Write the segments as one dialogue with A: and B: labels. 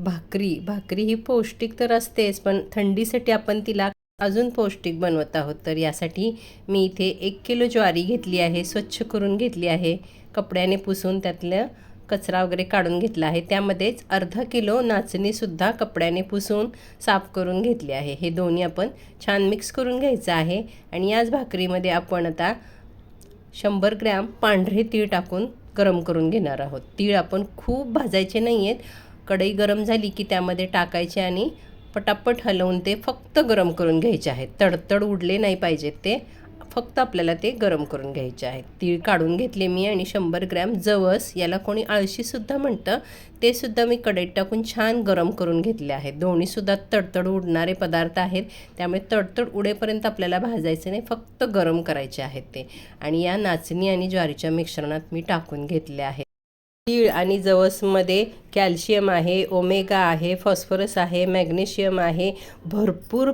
A: भाकरी ही पौष्टिक तर असतेच, पण थंडीसाठी आपण तिला अजून पौष्टिक बनवत आहोत. तर यासाठी मी इथे 1 किलो ज्वारी घेतली आहे, स्वच्छ करून घेतली आहे, कपड्याने पुसून त्यातलं कचरा वगैरे काढून घेतला आहे. त्यामध्येच अर्धा किलो नाचणीसुद्धा कपड्याने पुसून साफ करून घेतली आहे. हे दोन्ही आपण छान मिक्स करून घ्यायचं आहे. आणि याच भाकरीमध्ये आपण आता 100 ग्रॅम पांढरे तीळ टाकून गरम करून घेणार आहोत. तीळ आपण खूप भाजायचे नाही आहेत. कढई गरम झाली की त्यामध्ये टाकायचे आणि पटापट हलवून ते फक्त गरम करून घ्यायचे आहेत. तडतड उडले नाही पाहिजेत ते, फक्त आपल्याला ते गरम करून घ्यायचे आहेत. तीळ काढून घेतले मी आणि 100 ग्रॅम जवस, याला कोणी आळशीसुद्धा म्हणतं, ते सुद्धा मी कढईत टाकून छान गरम करून घेतले आहेत. दोन्हीसुद्धा तडतड उडणारे पदार्थ आहेत, त्यामुळे तडतड उडेपर्यंत आपल्याला भाजायचे नाही, फक्त गरम करायचे आहेत ते. आणि या नाचणी आणि ज्वारीच्या मिश्रणात मी टाकून घेतले आहे. तीळ आणि जवसमध्ये कॅल्शियम आहे, ओमेगा आहे, फॉस्फरस आहे, मॅग्नेशियम आहे, भरपूर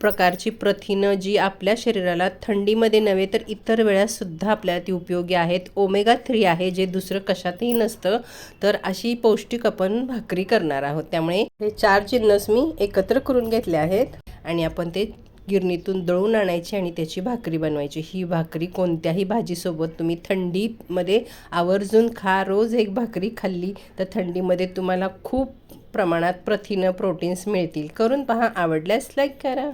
A: प्रकारची प्रथिनं जी आपल्या शरीराला थंडीमध्ये नव्हे तर इतर वेळासुद्धा आपल्याला ती उपयोगी आहेत. ओमेगा 3 आहे, जे दुसरं कशातही नसतं. तर अशी पौष्टिक आपण भाकरी करणार आहोत. त्यामुळे हे 4 जिन्नस मी एकत्र करून घेतले आहेत आणि आपण ते गिरणीतून दळून आणायची आणि त्याची भाकरी बनवायची. ही भाकरी कोणत्याही भाजीसोबत तुम्ही थंडीमध्ये आवर्जून खा. रोज एक भाकरी खाल्ली तर थंडीमध्ये तुम्हाला खूप प्रमाणात प्रथिनं, प्रोटीन्स मिळतील. करून पहा. आवडल्यास लाईक करा.